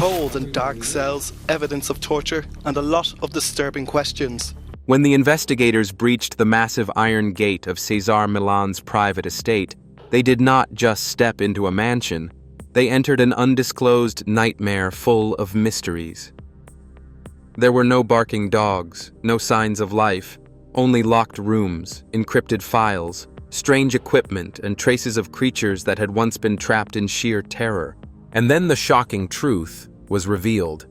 cold and dark cells, evidence of torture, and a lot of disturbing questions. When the investigators breached the massive iron gate of Cesar Millan's private estate, they did not just step into a mansion, they entered an undisclosed nightmare full of mysteries. There were no barking dogs, no signs of life, only locked rooms, encrypted files, strange equipment, and traces of creatures that had once been trapped in sheer terror. And then the shocking truth was revealed.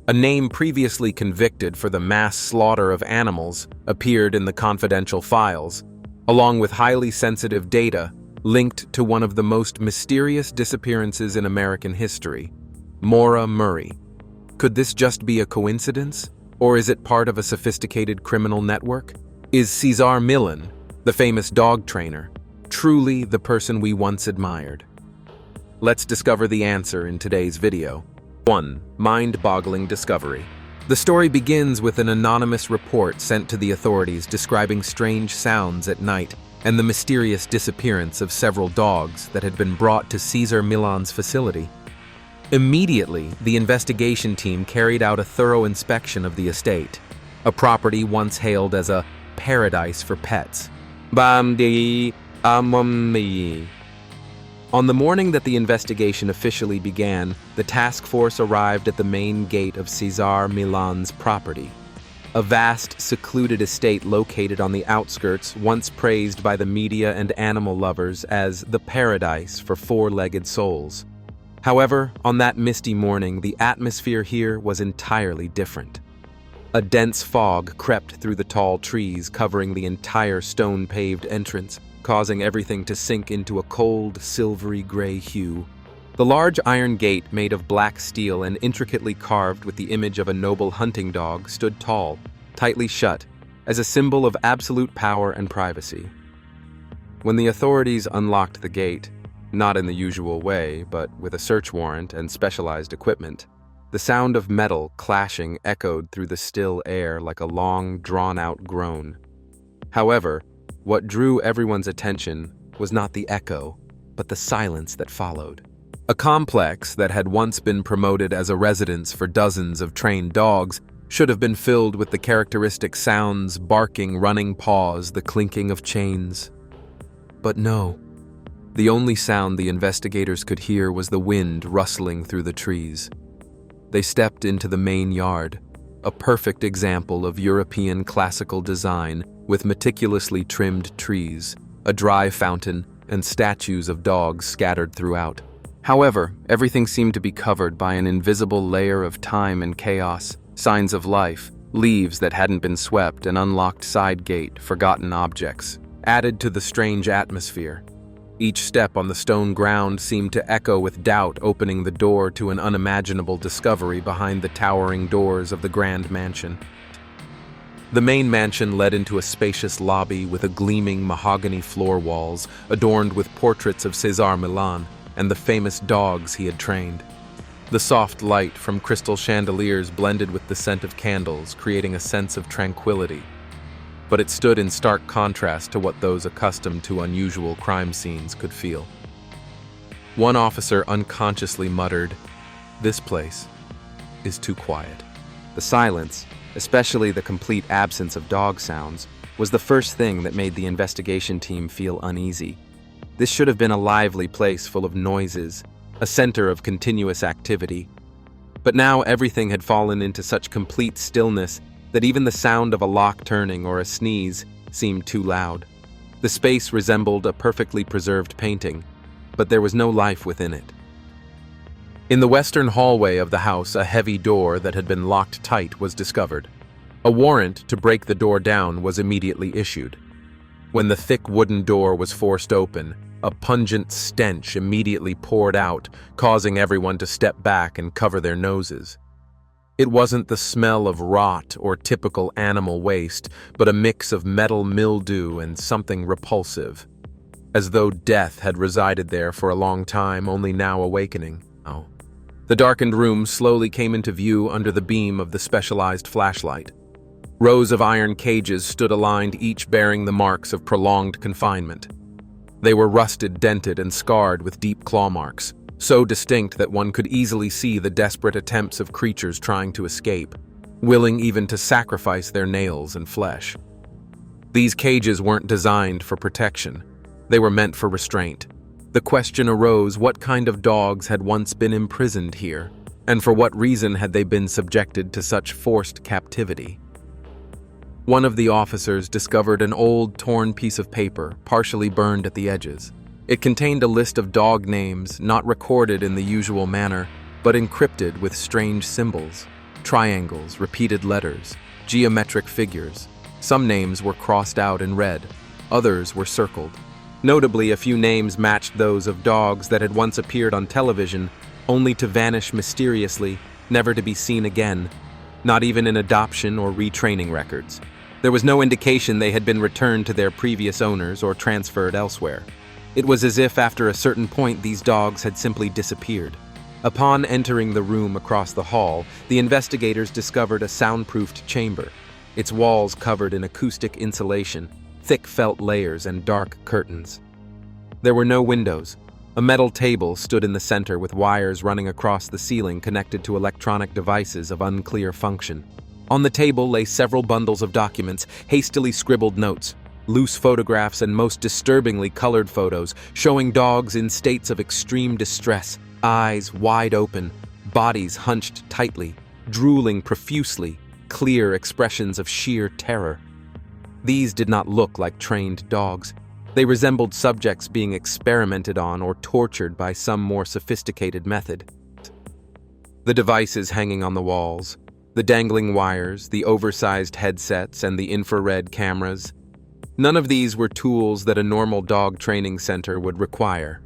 A name previously convicted for the mass slaughter of animals appeared in the confidential files, along with highly sensitive data linked to one of the most mysterious disappearances in American history, Maura Murray. Could this just be a coincidence, or is it part of a sophisticated criminal network? Is Cesar Millan, the famous dog trainer, truly the person we once admired? Let's discover the answer in today's video. 1. Mind-boggling discovery. The story begins with an anonymous report sent to the authorities describing strange sounds at night and the mysterious disappearance of several dogs that had been brought to Cesar Millan's facility. Immediately, the investigation team carried out a thorough inspection of the estate, a property once hailed as a paradise for pets. On the morning that the investigation officially began, the task force arrived at the main gate of Cesar Millan's property, a vast, secluded estate located on the outskirts, once praised by the media and animal lovers as the paradise for four-legged souls. However, on that misty morning, the atmosphere here was entirely different. A dense fog crept through the tall trees covering the entire stone-paved entrance, causing everything to sink into a cold, silvery gray hue. The large iron gate, made of black steel and intricately carved with the image of a noble hunting dog, stood tall, tightly shut, as a symbol of absolute power and privacy. When the authorities unlocked the gate, not in the usual way, but with a search warrant and specialized equipment, the sound of metal clashing echoed through the still air like a long, drawn-out groan. However, what drew everyone's attention was not the echo, but the silence that followed. A complex that had once been promoted as a residence for dozens of trained dogs should have been filled with the characteristic sounds: barking, running paws, the clinking of chains. But no. The only sound the investigators could hear was the wind rustling through the trees. They stepped into the main yard, a perfect example of European classical design with meticulously trimmed trees, a dry fountain, and statues of dogs scattered throughout. However, everything seemed to be covered by an invisible layer of time and chaos, signs of life, leaves that hadn't been swept, an unlocked side gate, forgotten objects, added to the strange atmosphere. Each step on the stone ground seemed to echo with doubt, opening the door to an unimaginable discovery behind the towering doors of the grand mansion. The main mansion led into a spacious lobby with a gleaming mahogany floor walls adorned with portraits of Cesar Millan and the famous dogs he had trained. The soft light from crystal chandeliers blended with the scent of candles, creating a sense of tranquility. But it stood in stark contrast to what those accustomed to unusual crime scenes could feel. One officer unconsciously muttered, "This place is too quiet." The silence, especially the complete absence of dog sounds, was the first thing that made the investigation team feel uneasy. This should have been a lively place full of noises, a center of continuous activity. But now everything had fallen into such complete stillness that even the sound of a lock turning or a sneeze seemed too loud. The space resembled a perfectly preserved painting, but there was no life within it. In the western hallway of the house, a heavy door that had been locked tight was discovered. A warrant to break the door down was immediately issued. When the thick wooden door was forced open, a pungent stench immediately poured out, causing everyone to step back and cover their noses. It wasn't the smell of rot or typical animal waste, but a mix of metal mildew and something repulsive, as though death had resided there for a long time, only now awakening. The darkened room slowly came into view under the beam of the specialized flashlight. Rows of iron cages stood aligned, each bearing the marks of prolonged confinement. They were rusted, dented, and scarred with deep claw marks, so distinct that one could easily see the desperate attempts of creatures trying to escape, willing even to sacrifice their nails and flesh. These cages weren't designed for protection. They were meant for restraint. The question arose, what kind of dogs had once been imprisoned here, and for what reason had they been subjected to such forced captivity? One of the officers discovered an old, torn piece of paper, partially burned at the edges. It contained a list of dog names, not recorded in the usual manner, but encrypted with strange symbols, triangles, repeated letters, geometric figures. Some names were crossed out in red, others were circled. Notably, a few names matched those of dogs that had once appeared on television, only to vanish mysteriously, never to be seen again, not even in adoption or retraining records. There was no indication they had been returned to their previous owners or transferred elsewhere. It was as if after a certain point these dogs had simply disappeared. Upon entering the room across the hall, the investigators discovered a soundproofed chamber, its walls covered in acoustic insulation, thick felt layers, and dark curtains. There were no windows. A metal table stood in the center with wires running across the ceiling connected to electronic devices of unclear function. On the table lay several bundles of documents, hastily scribbled notes, loose photographs, and most disturbingly colored photos showing dogs in states of extreme distress, eyes wide open, bodies hunched tightly, drooling profusely, clear expressions of sheer terror. These did not look like trained dogs. They resembled subjects being experimented on or tortured by some more sophisticated method. The devices hanging on the walls, the dangling wires, the oversized headsets, and the infrared cameras. None of these were tools that a normal dog training center would require.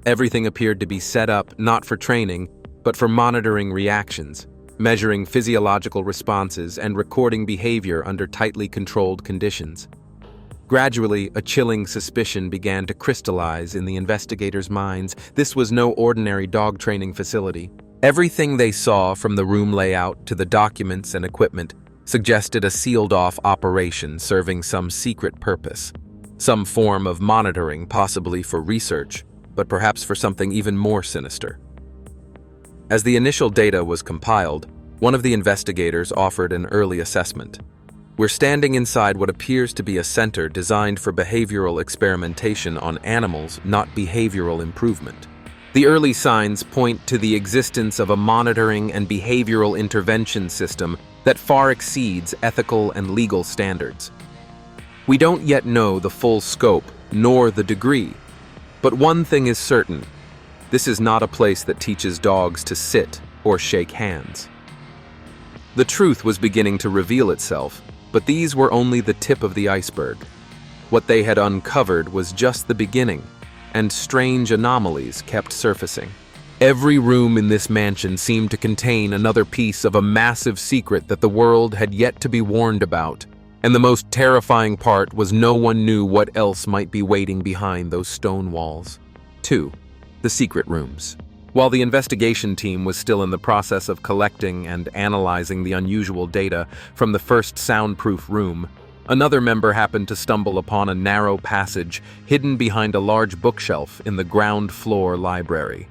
Everything appeared to be set up not for training, but for monitoring reactions, measuring physiological responses, and recording behavior under tightly controlled conditions. Gradually, a chilling suspicion began to crystallize in the investigators' minds. This was no ordinary dog training facility. Everything they saw, from the room layout to the documents and equipment, suggested a sealed-off operation serving some secret purpose. Some form of monitoring, possibly for research, but perhaps for something even more sinister. As the initial data was compiled, one of the investigators offered an early assessment. We're standing inside what appears to be a center designed for behavioral experimentation on animals, not behavioral improvement. The early signs point to the existence of a monitoring and behavioral intervention system that far exceeds ethical and legal standards. We don't yet know the full scope, nor the degree, but one thing is certain: this is not a place that teaches dogs to sit or shake hands. The truth was beginning to reveal itself, but these were only the tip of the iceberg. What they had uncovered was just the beginning, and strange anomalies kept surfacing. Every room in this mansion seemed to contain another piece of a massive secret that the world had yet to be warned about, and the most terrifying part was no one knew what else might be waiting behind those stone walls. 2. The secret rooms. While the investigation team was still in the process of collecting and analyzing the unusual data from the first soundproof room, another member happened to stumble upon a narrow passage hidden behind a large bookshelf in the ground floor library.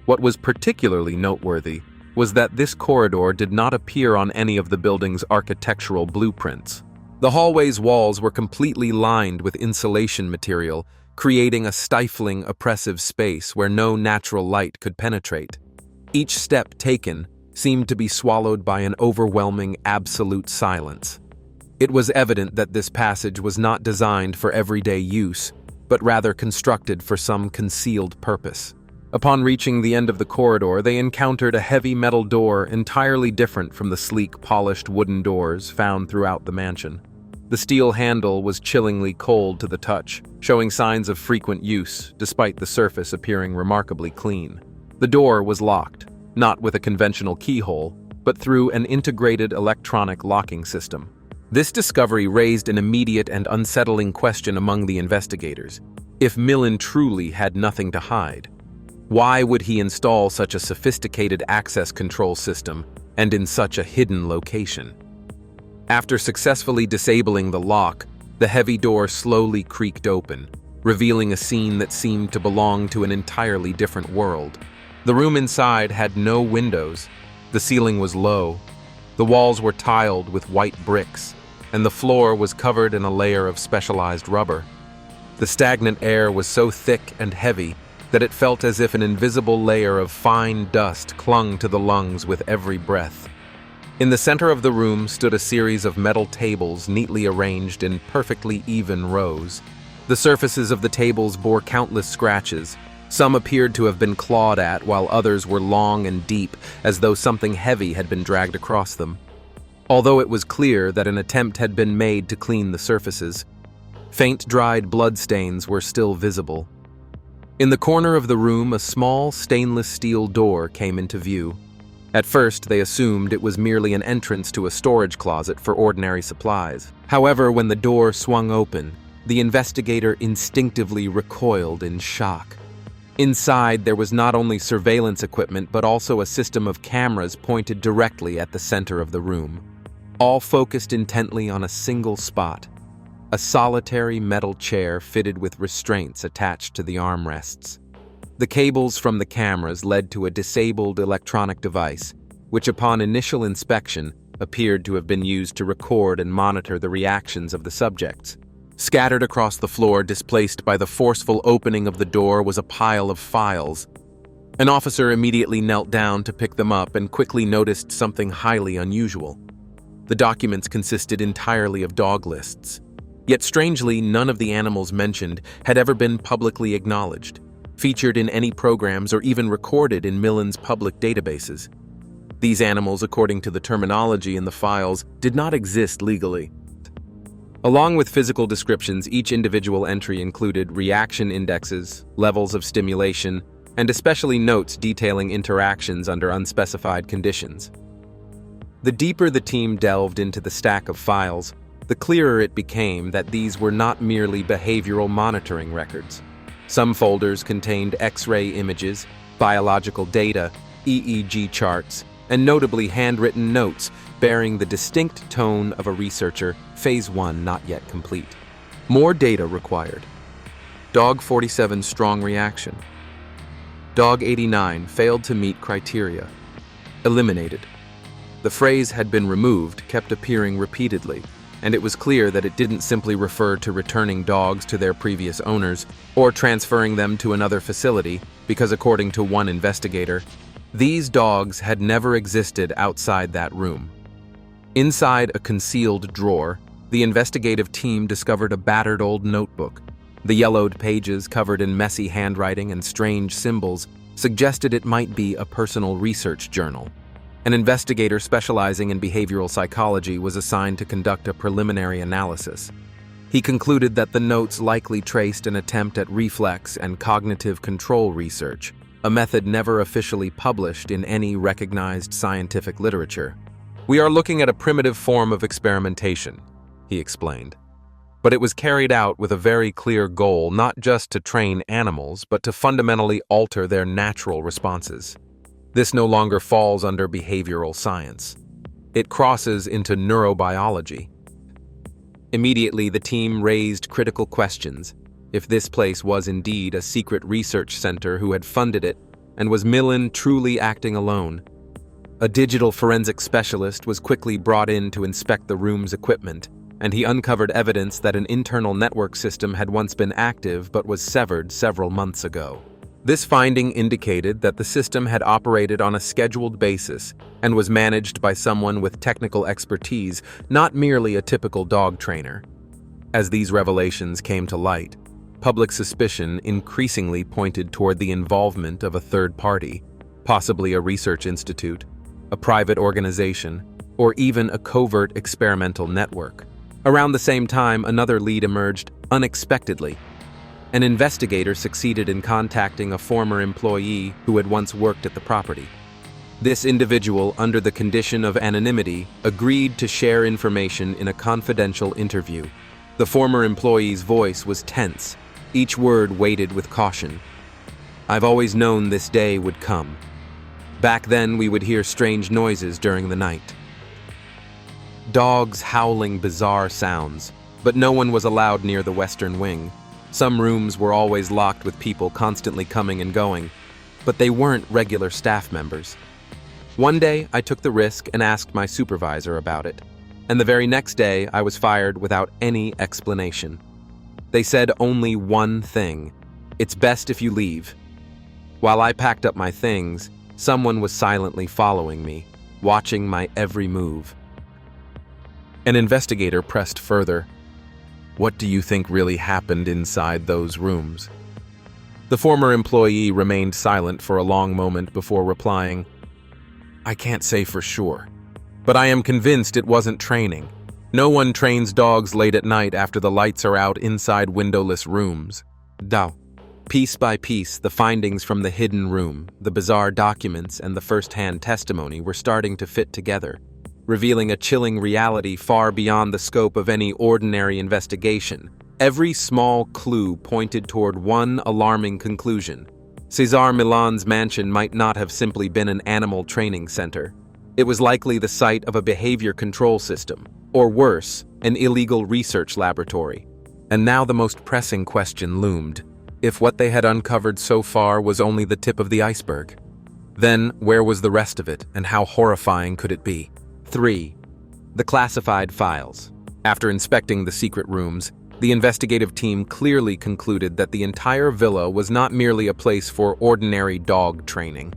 What was particularly noteworthy was that this corridor did not appear on any of the building's architectural blueprints. The hallway's walls were completely lined with insulation material, creating a stifling, oppressive space where no natural light could penetrate. Each step taken seemed to be swallowed by an overwhelming, absolute silence. It was evident that this passage was not designed for everyday use, but rather constructed for some concealed purpose. Upon reaching the end of the corridor, they encountered a heavy metal door entirely different from the sleek, polished wooden doors found throughout the mansion. The steel handle was chillingly cold to the touch, showing signs of frequent use, despite the surface appearing remarkably clean. The door was locked, not with a conventional keyhole, but through an integrated electronic locking system. This discovery raised an immediate and unsettling question among the investigators. If Millan truly had nothing to hide, why would he install such a sophisticated access control system and in such a hidden location? After successfully disabling the lock, the heavy door slowly creaked open, revealing a scene that seemed to belong to an entirely different world. The room inside had no windows, the ceiling was low, the walls were tiled with white bricks, and the floor was covered in a layer of specialized rubber. The stagnant air was so thick and heavy that it felt as if an invisible layer of fine dust clung to the lungs with every breath. In the center of the room stood a series of metal tables neatly arranged in perfectly even rows. The surfaces of the tables bore countless scratches. Some appeared to have been clawed at, while others were long and deep, as though something heavy had been dragged across them. Although it was clear that an attempt had been made to clean the surfaces, faint dried bloodstains were still visible. In the corner of the room, a small stainless steel door came into view. At first, they assumed it was merely an entrance to a storage closet for ordinary supplies. However, when the door swung open, the investigator instinctively recoiled in shock. Inside, there was not only surveillance equipment, but also a system of cameras pointed directly at the center of the room, all focused intently on a single spot: a solitary metal chair fitted with restraints attached to the armrests. The cables from the cameras led to a disabled electronic device, which upon initial inspection appeared to have been used to record and monitor the reactions of the subjects. Scattered across the floor, displaced by the forceful opening of the door, was a pile of files. An officer immediately knelt down to pick them up and quickly noticed something highly unusual. The documents consisted entirely of dog lists. Yet strangely, none of the animals mentioned had ever been publicly acknowledged, featured in any programs, or even recorded in Millan's public databases. These animals, according to the terminology in the files, did not exist legally. Along with physical descriptions, each individual entry included reaction indexes, levels of stimulation, and especially notes detailing interactions under unspecified conditions. The deeper the team delved into the stack of files, the clearer it became that these were not merely behavioral monitoring records. Some folders contained X-ray images, biological data, EEG charts, and notably handwritten notes bearing the distinct tone of a researcher, Phase 1 not yet complete. More data required. Dog 47 strong reaction. Dog 89 failed to meet criteria. Eliminated. The phrase had been removed kept appearing repeatedly, and it was clear that it didn't simply refer to returning dogs to their previous owners or transferring them to another facility, because according to one investigator, these dogs had never existed outside that room. Inside a concealed drawer, the investigative team discovered a battered old notebook. The yellowed pages, covered in messy handwriting and strange symbols, suggested it might be a personal research journal. An investigator specializing in behavioral psychology was assigned to conduct a preliminary analysis. He concluded that the notes likely traced an attempt at reflex and cognitive control research, a method never officially published in any recognized scientific literature. "We are looking at a primitive form of experimentation," he explained. But it was carried out with a very clear goal, not just to train animals, but to fundamentally alter their natural responses. This no longer falls under behavioral science. It crosses into neurobiology. Immediately, the team raised critical questions. If this place was indeed a secret research center, who had funded it, and was Millan truly acting alone? A digital forensic specialist was quickly brought in to inspect the room's equipment, and he uncovered evidence that an internal network system had once been active but was severed several months ago. This finding indicated that the system had operated on a scheduled basis and was managed by someone with technical expertise, not merely a typical dog trainer. As these revelations came to light, public suspicion increasingly pointed toward the involvement of a third party, possibly a research institute, a private organization, or even a covert experimental network. Around the same time, another lead emerged unexpectedly. An investigator succeeded in contacting a former employee who had once worked at the property. This individual, under the condition of anonymity, agreed to share information in a confidential interview. The former employee's voice was tense, each word weighted with caution. "I've always known this day would come. Back then, we would hear strange noises during the night. Dogs howling bizarre sounds, but no one was allowed near the western wing. Some rooms were always locked with people constantly coming and going, but they weren't regular staff members. One day, I took the risk and asked my supervisor about it, and the very next day, I was fired without any explanation. They said only one thing: "It's best if you leave." While I packed up my things, someone was silently following me, watching my every move. An investigator pressed further. "What do you think really happened inside those rooms?" The former employee remained silent for a long moment before replying, "I can't say for sure, but I am convinced it wasn't training. No one trains dogs late at night after the lights are out inside windowless rooms." Dao. Piece by piece, the findings from the hidden room, the bizarre documents, and the first-hand testimony were starting to fit together, revealing a chilling reality far beyond the scope of any ordinary investigation. Every small clue pointed toward one alarming conclusion. Cesar Millan's mansion might not have simply been an animal training center. It was likely the site of a behavior control system, or worse, an illegal research laboratory. And now the most pressing question loomed. If what they had uncovered so far was only the tip of the iceberg, then where was the rest of it, and how horrifying could it be? 3. The classified files. After inspecting the secret rooms, the investigative team clearly concluded that the entire villa was not merely a place for ordinary dog training.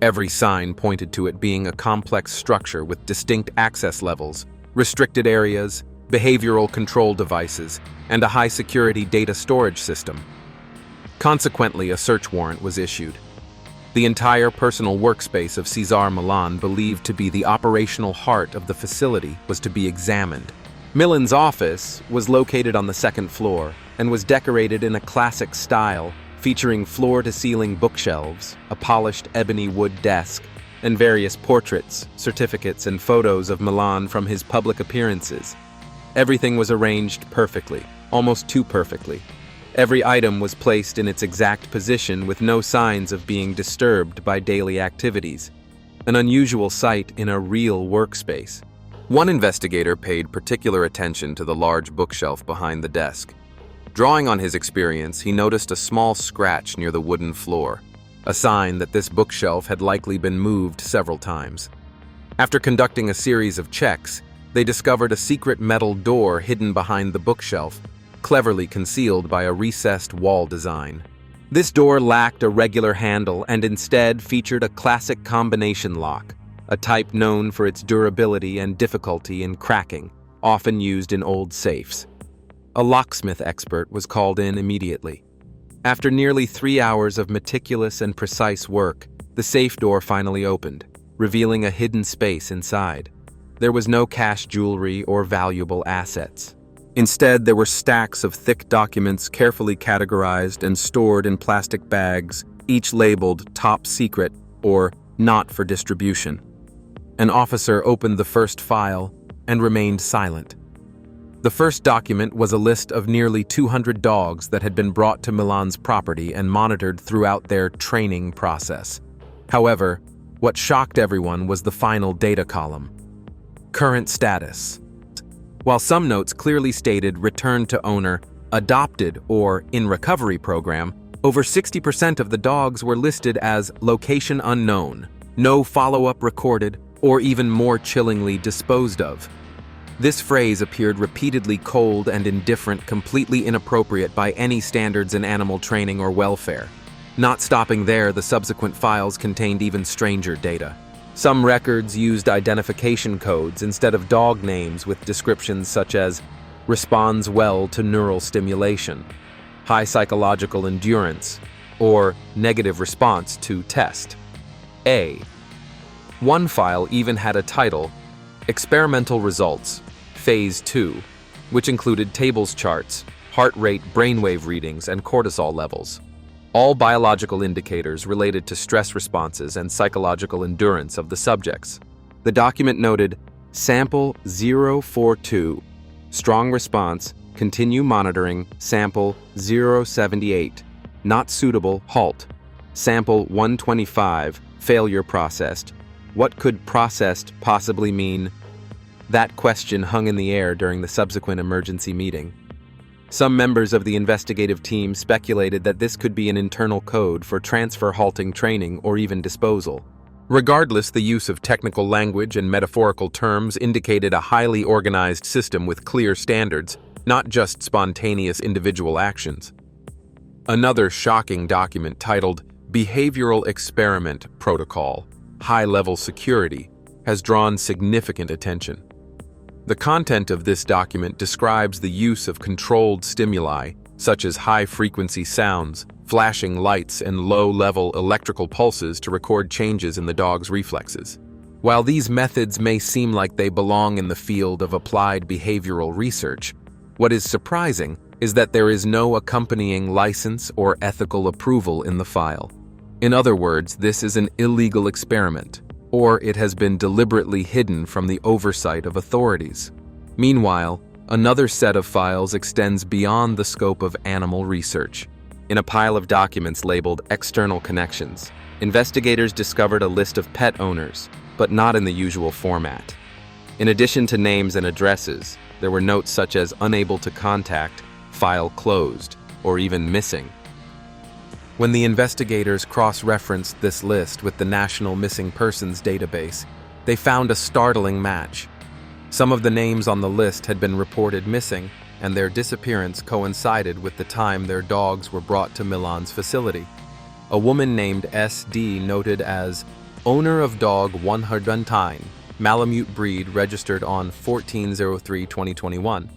Every sign pointed to it being a complex structure with distinct access levels, restricted areas, behavioral control devices, and a high-security data storage system. Consequently, a search warrant was issued. The entire personal workspace of Cesar Millan, believed to be the operational heart of the facility, was to be examined. Millan's office was located on the second floor and was decorated in a classic style, featuring floor-to-ceiling bookshelves, a polished ebony wood desk, and various portraits, certificates, and photos of Millan from his public appearances. Everything was arranged perfectly, almost too perfectly. Every item was placed in its exact position with no signs of being disturbed by daily activities. An unusual sight in a real workspace. One investigator paid particular attention to the large bookshelf behind the desk. Drawing on his experience, he noticed a small scratch near the wooden floor, a sign that this bookshelf had likely been moved several times. After conducting a series of checks, they discovered a secret metal door hidden behind the bookshelf, cleverly concealed by a recessed wall design. This door lacked a regular handle and instead featured a classic combination lock, a type known for its durability and difficulty in cracking, often used in old safes. A locksmith expert was called in immediately. After nearly 3 hours of meticulous and precise work, the safe door finally opened, revealing a hidden space inside. There was no cash jewelry or valuable assets. Instead, there were stacks of thick documents carefully categorized and stored in plastic bags, each labeled top secret or not for distribution. An officer opened the first file and remained silent. The first document was a list of nearly 200 dogs that had been brought to Millan's property and monitored throughout their training process. However, what shocked everyone was the final data column. Current status. While some notes clearly stated return to owner, adopted, or in recovery program, over 60% of the dogs were listed as location unknown, no follow-up recorded, or even more chillingly disposed of. This phrase appeared repeatedly cold and indifferent, completely inappropriate by any standards in animal training or welfare. Not stopping there, the subsequent files contained even stranger data. Some records used identification codes instead of dog names with descriptions such as responds well to neural stimulation, high psychological endurance, or negative response to test. One file even had a title, Experimental Results, Phase 2, which included tables charts, heart rate, brainwave readings, and cortisol levels. All biological indicators related to stress responses and psychological endurance of the subjects. The document noted, Sample 042, strong response, continue monitoring, sample 078, not suitable, halt. Sample 125, failure processed. What could processed possibly mean? That question hung in the air during the subsequent emergency meeting. Some members of the investigative team speculated that this could be an internal code for transfer halting training or even disposal. Regardless, the use of technical language and metaphorical terms indicated a highly organized system with clear standards, not just spontaneous individual actions. Another shocking document titled Behavioral Experiment Protocol, High-Level Security, has drawn significant attention. The content of this document describes the use of controlled stimuli, such as high-frequency sounds, flashing lights, and low-level electrical pulses to record changes in the dog's reflexes. While these methods may seem like they belong in the field of applied behavioral research, what is surprising is that there is no accompanying license or ethical approval in the file. In other words, this is an illegal experiment, or it has been deliberately hidden from the oversight of authorities. Meanwhile, another set of files extends beyond the scope of animal research. In a pile of documents labeled External Connections, investigators discovered a list of pet owners, but not in the usual format. In addition to names and addresses, there were notes such as unable to contact, file closed, or even missing. When the investigators cross-referenced this list with the National Missing Persons database, they found a startling match. Some of the names on the list had been reported missing, and their disappearance coincided with the time their dogs were brought to Millan's facility. A woman named S.D. noted as owner of dog 109, Malamute breed registered on 14/03/2021,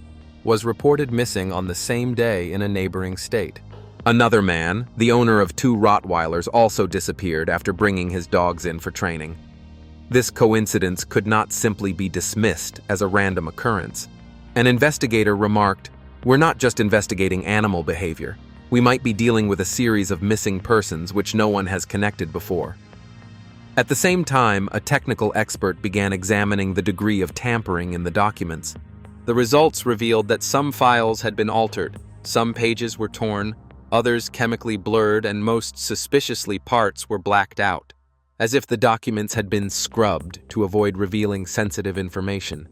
was reported missing on the same day in a neighboring state. Another man, the owner of 2 Rottweilers, also disappeared after bringing his dogs in for training. This coincidence could not simply be dismissed as a random occurrence. An investigator remarked, "We're not just investigating animal behavior. We might be dealing with a series of missing persons which no one has connected before." At the same time, a technical expert began examining the degree of tampering in the documents. The results revealed that some files had been altered, some pages were torn, others chemically blurred, and most suspiciously parts were blacked out, as if the documents had been scrubbed to avoid revealing sensitive information.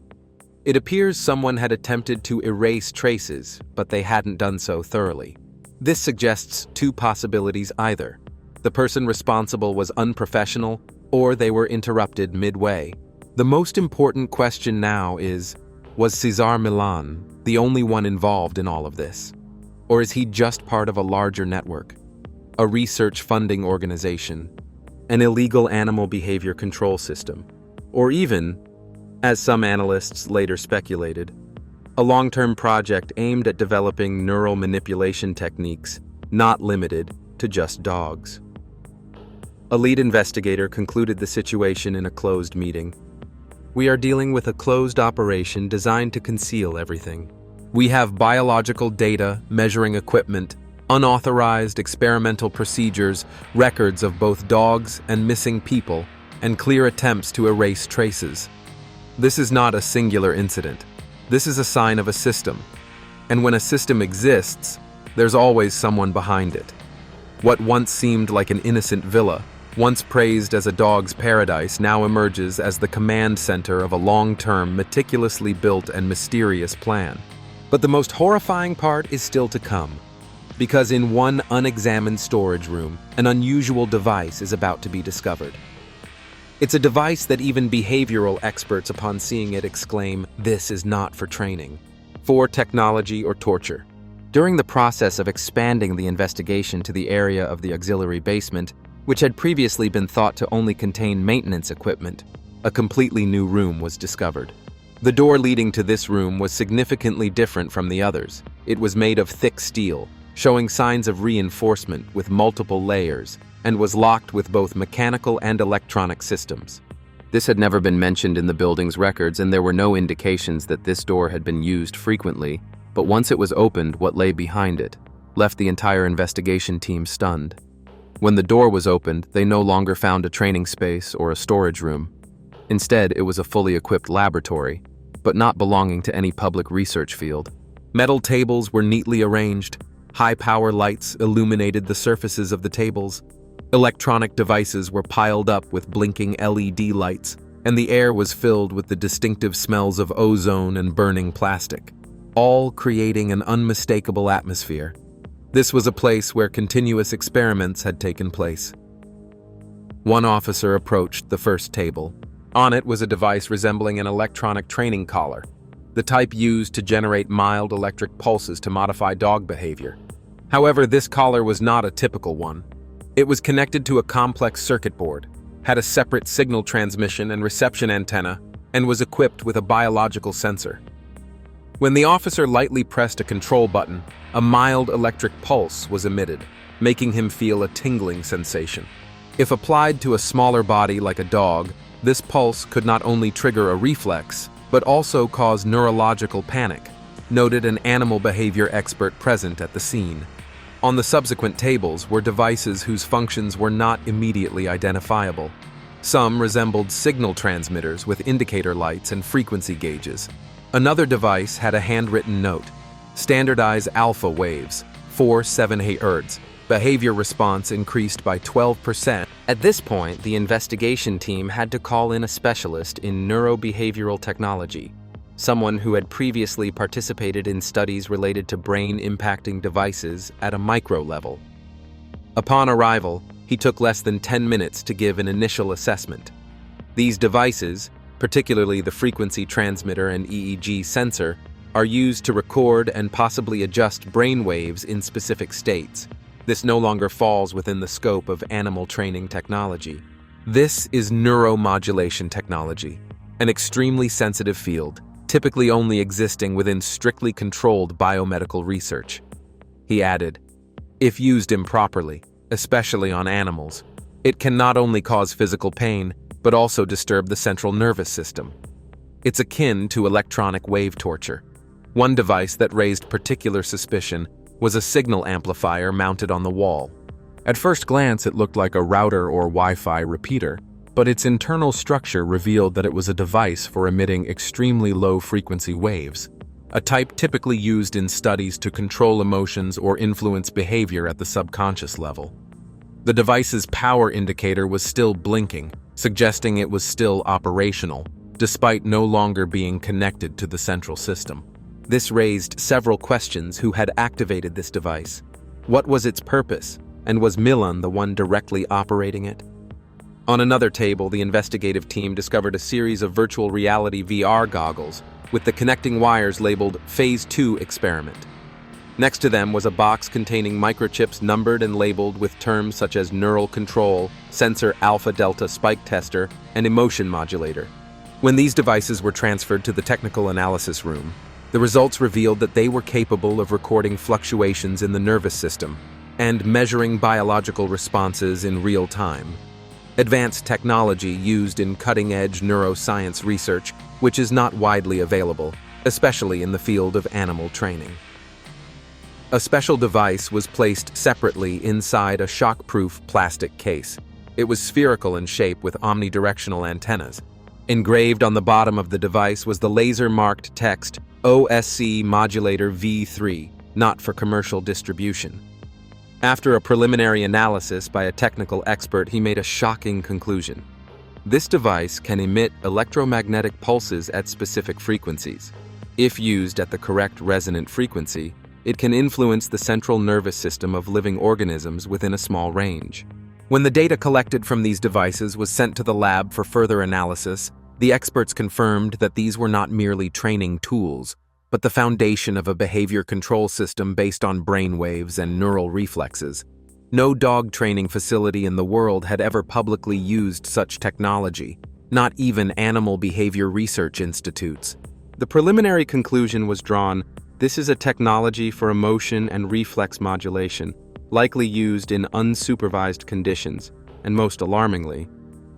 It appears someone had attempted to erase traces, but they hadn't done so thoroughly. This suggests 2 possibilities either. The person responsible was unprofessional, or they were interrupted midway. The most important question now is, was Cesar Millan the only one involved in all of this? Or is he just part of a larger network, a research funding organization, an illegal animal behavior control system, or even, as some analysts later speculated, a long-term project aimed at developing neural manipulation techniques not limited to just dogs? A lead investigator concluded the situation in a closed meeting. "We are dealing with a closed operation designed to conceal everything. We have biological data, measuring equipment, unauthorized experimental procedures, records of both dogs and missing people, and clear attempts to erase traces. This is not a singular incident. This is a sign of a system. And when a system exists, there's always someone behind it. What once seemed like an innocent villa, once praised as a dog's paradise, now emerges as the command center of a long-term, meticulously built and mysterious plan. But the most horrifying part is still to come, because in one unexamined storage room, an unusual device is about to be discovered. It's a device that even behavioral experts, upon seeing it, exclaim, "This is not for training, for technology or torture." During the process of expanding the investigation to the area of the auxiliary basement, which had previously been thought to only contain maintenance equipment, a completely new room was discovered. The door leading to this room was significantly different from the others. It was made of thick steel, showing signs of reinforcement with multiple layers, and was locked with both mechanical and electronic systems. This had never been mentioned in the building's records, and there were no indications that this door had been used frequently, but once it was opened, what lay behind it left the entire investigation team stunned. When the door was opened, they no longer found a training space or a storage room. Instead, it was a fully equipped laboratory, but not belonging to any public research field. Metal tables were neatly arranged. High-power lights illuminated the surfaces of the tables. Electronic devices were piled up with blinking LED lights, and the air was filled with the distinctive smells of ozone and burning plastic. all creating an unmistakable atmosphere. This was a place where continuous experiments had taken place. One officer approached the first table. On it was a device resembling an electronic training collar, the type used to generate mild electric pulses to modify dog behavior. However, this collar was not a typical one. It was connected to a complex circuit board, had a separate signal transmission and reception antenna, and was equipped with a biological sensor. When the officer lightly pressed a control button, a mild electric pulse was emitted, making him feel a tingling sensation. If applied to a smaller body like a dog, this pulse could not only trigger a reflex, but also cause neurological panic, noted an animal behavior expert present at the scene. On the subsequent tables were devices whose functions were not immediately identifiable. Some resembled signal transmitters with indicator lights and frequency gauges. Another device had a handwritten note: standardize alpha waves, 478 Hz. Behavior response increased by 12%. At this point, the investigation team had to call in a specialist in neurobehavioral technology, someone who had previously participated in studies related to brain-impacting devices at a micro level. Upon arrival, he took less than 10 minutes to give an initial assessment. These devices, particularly the frequency transmitter and EEG sensor, are used to record and possibly adjust brain waves in specific states. This no longer falls within the scope of animal training technology. This is neuromodulation technology, an extremely sensitive field, typically only existing within strictly controlled biomedical research. He added, if used improperly, especially on animals, it can not only cause physical pain, but also disturb the central nervous system. It's akin to electronic wave torture. One device that raised particular suspicion was a signal amplifier mounted on the wall. At first glance, it looked like a router or Wi-Fi repeater, but its internal structure revealed that it was a device for emitting extremely low-frequency waves, a type typically used in studies to control emotions or influence behavior at the subconscious level. The device's power indicator was still blinking, suggesting it was still operational, despite no longer being connected to the central system. This raised several questions: who had activated this device? What was its purpose? And was Millan the one directly operating it? On another table, the investigative team discovered a series of virtual reality VR goggles with the connecting wires labeled Phase 2 Experiment. Next to them was a box containing microchips numbered and labeled with terms such as neural control, sensor alpha-delta spike tester, and emotion modulator. When these devices were transferred to the technical analysis room, the results revealed that they were capable of recording fluctuations in the nervous system and measuring biological responses in real time. Advanced technology used in cutting-edge neuroscience research, which is not widely available, especially in the field of animal training. A special device was placed separately inside a shock-proof plastic case. It was spherical in shape with omnidirectional antennas. Engraved on the bottom of the device was the laser-marked text, OSC Modulator V3, not for commercial distribution. After a preliminary analysis by a technical expert, he made a shocking conclusion. This device can emit electromagnetic pulses at specific frequencies. If used at the correct resonant frequency, it can influence the central nervous system of living organisms within a small range. When the data collected from these devices was sent to the lab for further analysis, the experts confirmed that these were not merely training tools, but the foundation of a behavior control system based on brain waves and neural reflexes. No dog training facility in the world had ever publicly used such technology, not even animal behavior research institutes. The preliminary conclusion was drawn: this is a technology for emotion and reflex modulation, likely used in unsupervised conditions, and most alarmingly,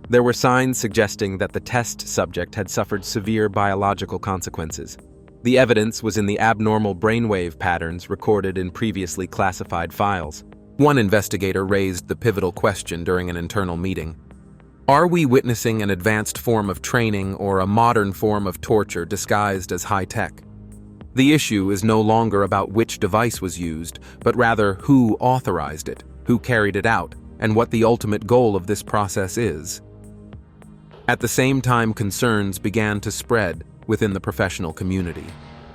there were signs suggesting that the test subject had suffered severe biological consequences. The evidence was in the abnormal brainwave patterns recorded in previously classified files. One investigator raised the pivotal question during an internal meeting. Are we witnessing an advanced form of training or a modern form of torture disguised as high-tech? The issue is no longer about which device was used, but rather who authorized it, who carried it out, and what the ultimate goal of this process is. At the same time, concerns began to spread within the professional community.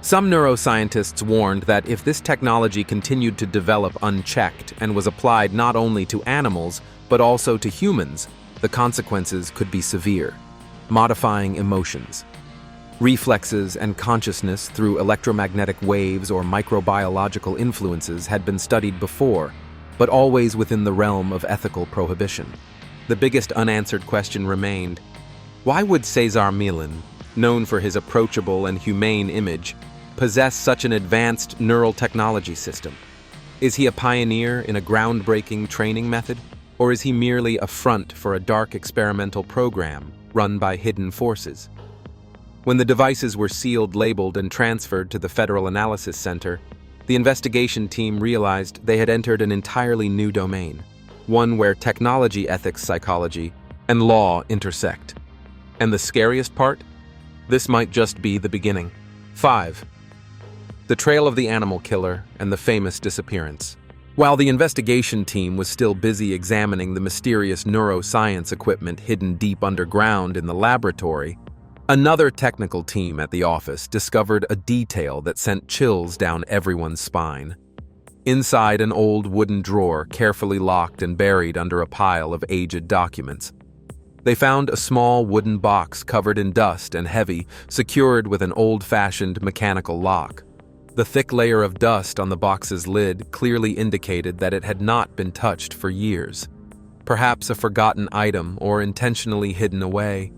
Some neuroscientists warned that if this technology continued to develop unchecked and was applied not only to animals, but also to humans, the consequences could be severe. Modifying emotions, reflexes, and consciousness through electromagnetic waves or microbiological influences had been studied before, but always within the realm of ethical prohibition. The biggest unanswered question remained: why would Cesar Millan, known for his approachable and humane image, possess such an advanced neural technology system? Is he a pioneer in a groundbreaking training method, or is he merely a front for a dark experimental program run by hidden forces? When the devices were sealed, labeled, and transferred to the Federal Analysis Center, the investigation team realized they had entered an entirely new domain, one where technology, ethics, psychology, and law intersect. And the scariest part? This might just be the beginning. 5. The trail of the animal killer and the famous disappearance. While the investigation team was still busy examining the mysterious neuroscience equipment hidden deep underground in the laboratory, another technical team at the office discovered a detail that sent chills down everyone's spine. Inside an old wooden drawer carefully locked and buried under a pile of aged documents, they found a small wooden box covered in dust and heavy, secured with an old-fashioned mechanical lock. The thick layer of dust on the box's lid clearly indicated that it had not been touched for years, perhaps a forgotten item or intentionally hidden away.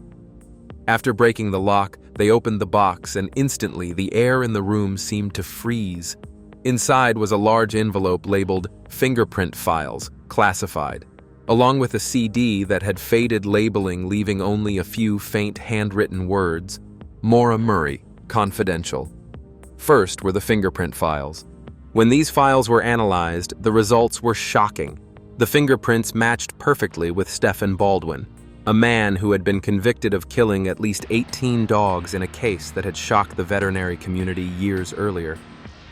After breaking the lock, they opened the box, and instantly the air in the room seemed to freeze. Inside was a large envelope labeled "Fingerprint Files, Classified," along with a CD that had faded labeling, leaving only a few faint handwritten words: "Maura Murray, confidential." First were the fingerprint files. When these files were analyzed, the results were shocking. The fingerprints matched perfectly with Stephen Baldwin, a man who had been convicted of killing at least 18 dogs in a case that had shocked the veterinary community years earlier.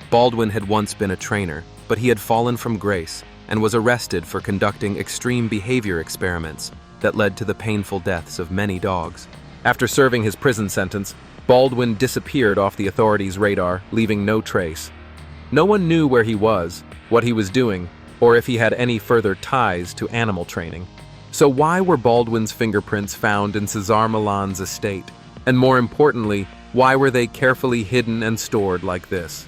Baldwin had once been a trainer, but he had fallen from grace and was arrested for conducting extreme behavior experiments that led to the painful deaths of many dogs. After serving his prison sentence, Baldwin disappeared off the authorities' radar, leaving no trace. No one knew where he was, what he was doing, or if he had any further ties to animal training. So why were Baldwin's fingerprints found in Cesar Millan's estate? And more importantly, why were they carefully hidden and stored like this?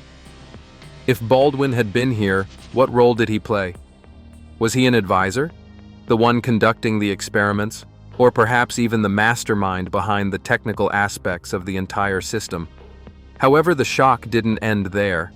If Baldwin had been here, what role did he play? Was he an advisor? The one conducting the experiments? Or perhaps even the mastermind behind the technical aspects of the entire system? However, the shock didn't end there.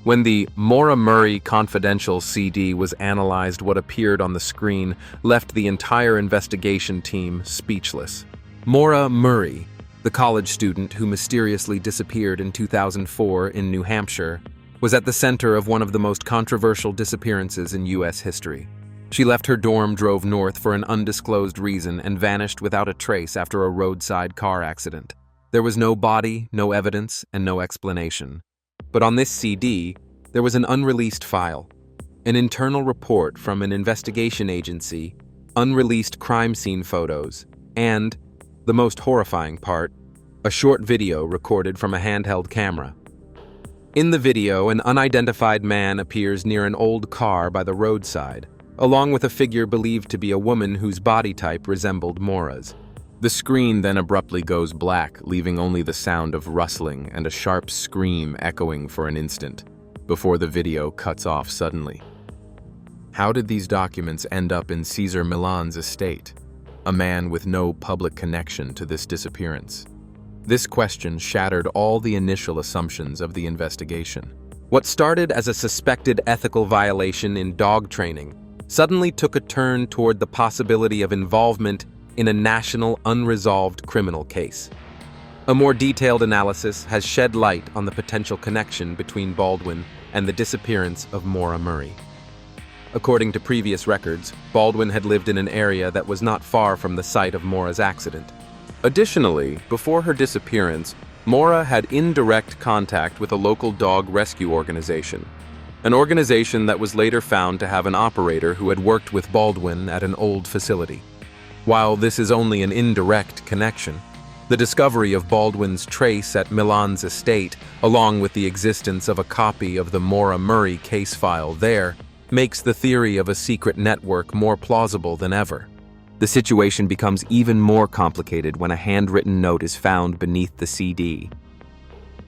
When the Maura Murray Confidential CD was analyzed, what appeared on the screen left the entire investigation team speechless. Maura Murray, the college student who mysteriously disappeared in 2004 in New Hampshire, was at the center of one of the most controversial disappearances in U.S. history. She left her dorm, drove north for an undisclosed reason, and vanished without a trace after a roadside car accident. There was no body, no evidence, and no explanation. But on this CD, there was an unreleased file, an internal report from an investigation agency, unreleased crime scene photos, and, the most horrifying part, a short video recorded from a handheld camera. In the video, an unidentified man appears near an old car by the roadside, along with a figure believed to be a woman whose body type resembled Maura's. The screen then abruptly goes black, leaving only the sound of rustling and a sharp scream echoing for an instant, before the video cuts off suddenly. How did these documents end up in Cesar Millan's estate, a man with no public connection to this disappearance? This question shattered all the initial assumptions of the investigation. What started as a suspected ethical violation in dog training suddenly took a turn toward the possibility of involvement in a national unresolved criminal case. A more detailed analysis has shed light on the potential connection between Baldwin and the disappearance of Maura Murray. According to previous records, Baldwin had lived in an area that was not far from the site of Maura's accident. Additionally, before her disappearance, Maura had indirect contact with a local dog rescue organization, an organization that was later found to have an operator who had worked with Baldwin at an old facility. While this is only an indirect connection, The discovery of Baldwin's trace at Millan's estate, along with the existence of a copy of the Maura Murray case file there, makes the theory of a secret network more plausible than ever. The situation becomes even more complicated when a handwritten note is found beneath the CD.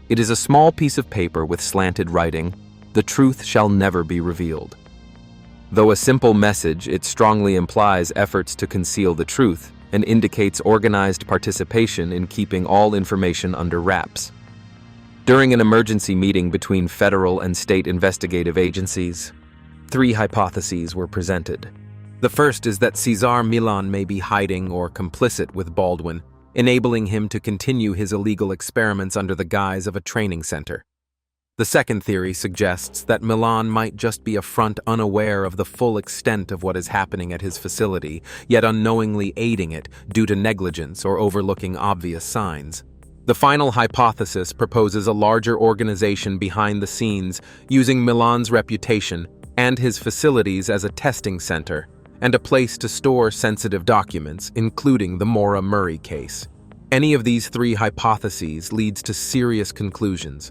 It is a small piece of paper with slanted writing, "The truth shall never be revealed." Though a simple message, it strongly implies efforts to conceal the truth and indicates organized participation in keeping all information under wraps. During an emergency meeting between federal and state investigative agencies, 3 hypotheses were presented. The first is that Cesar Millan may be hiding or complicit with Baldwin, enabling him to continue his illegal experiments under the guise of a training center. The second theory suggests that Millan might just be a front unaware of the full extent of what is happening at his facility, yet unknowingly aiding it due to negligence or overlooking obvious signs. The final hypothesis proposes a larger organization behind the scenes using Millan's reputation and his facilities as a testing center and a place to store sensitive documents, including the Maura Murray case. Any of these 3 hypotheses leads to serious conclusions.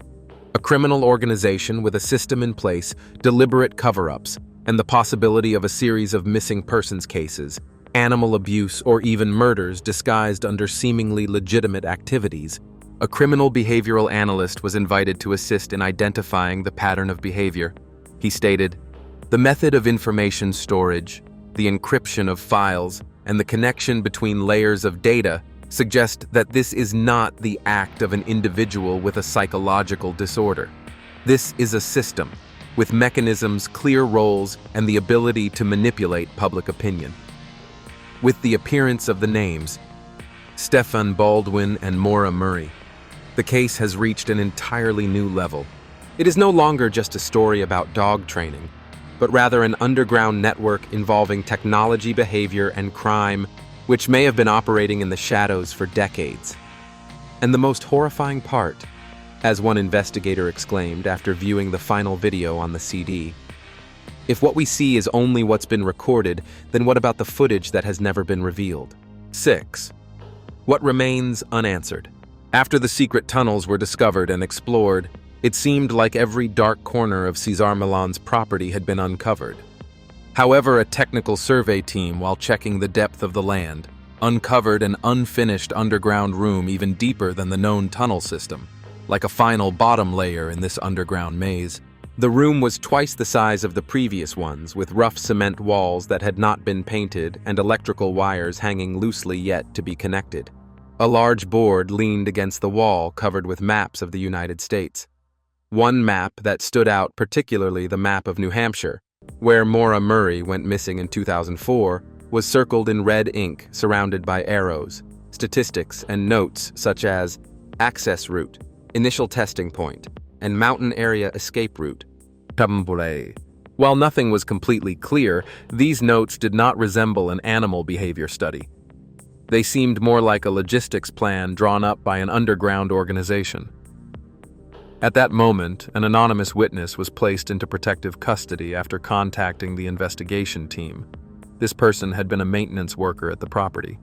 A criminal organization with a system in place, deliberate cover-ups, and the possibility of a series of missing persons cases, animal abuse, or even murders disguised under seemingly legitimate activities. A criminal behavioral analyst was invited to assist in identifying the pattern of behavior. He stated, "The method of information storage, the encryption of files, and the connection between layers of data suggest that this is not the act of an individual with a psychological disorder. This is a system, with mechanisms, clear roles, and the ability to manipulate public opinion." With the appearance of the names, Stephen Baldwin and Maura Murray, the case has reached an entirely new level. It is no longer just a story about dog training, but rather an underground network involving technology, behavior, and crime, which may have been operating in the shadows for decades. And the most horrifying part, as one investigator exclaimed after viewing the final video on the CD, "If what we see is only what's been recorded, then what about the footage that has never been revealed?" 6. What remains unanswered? After the secret tunnels were discovered and explored, it seemed like every dark corner of Cesar Millan's property had been uncovered. However, a technical survey team, while checking the depth of the land, uncovered an unfinished underground room even deeper than the known tunnel system, like a final bottom layer in this underground maze. The room was twice the size of the previous ones, with rough cement walls that had not been painted and electrical wires hanging loosely yet to be connected. A large board leaned against the wall covered with maps of the United States. One map that stood out, particularly the map of New Hampshire, where Maura Murray went missing in 2004, was circled in red ink surrounded by arrows, statistics, and notes such as access route, initial testing point, and mountain area escape route. While nothing was completely clear, these notes did not resemble an animal behavior study. They seemed more like a logistics plan drawn up by an underground organization. At that moment, an anonymous witness was placed into protective custody after contacting the investigation team. This person had been a maintenance worker at the property.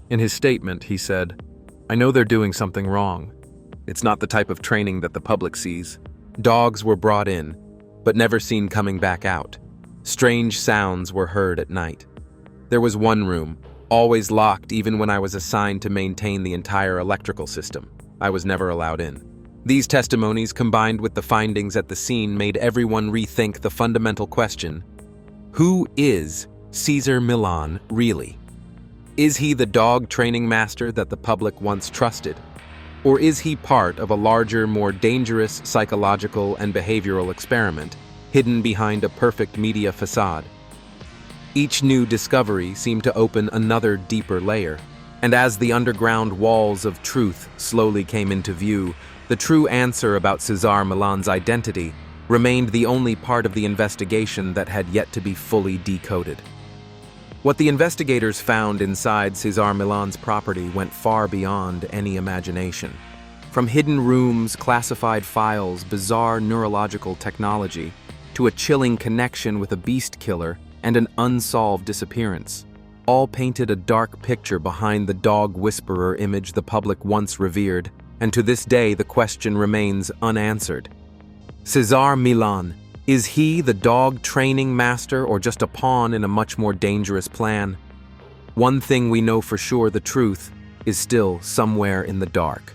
In his statement, he said, "I know they're doing something wrong. It's not the type of training that the public sees. Dogs were brought in, but never seen coming back out. Strange sounds were heard at night. There was one room, always locked even when I was assigned to maintain the entire electrical system. I was never allowed in." These testimonies, combined with the findings at the scene, made everyone rethink the fundamental question: who is Cesar Millan really? Is he the dog training master that the public once trusted? Or is he part of a larger, more dangerous psychological and behavioral experiment, hidden behind a perfect media facade? Each new discovery seemed to open another deeper layer, and as the underground walls of truth slowly came into view, the true answer about Cesar Millan's identity remained the only part of the investigation that had yet to be fully decoded. What the investigators found inside Cesar Millan's property went far beyond any imagination. From hidden rooms, classified files, bizarre neurological technology, to a chilling connection with a beast killer and an unsolved disappearance. all painted a dark picture behind the dog whisperer image the public once revered, and to this day the question remains unanswered. Cesar Millan, is he the dog training master or just a pawn in a much more dangerous plan? One thing we know for sure, the truth is still somewhere in the dark.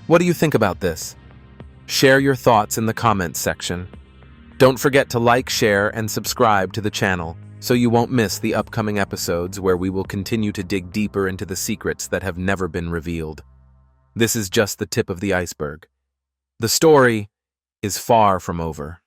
What do you think about this? Share your thoughts in the comments section. Don't forget to like, share, and subscribe to the channel so you won't miss the upcoming episodes where we will continue to dig deeper into the secrets that have never been revealed. This is just the tip of the iceberg. The story is far from over.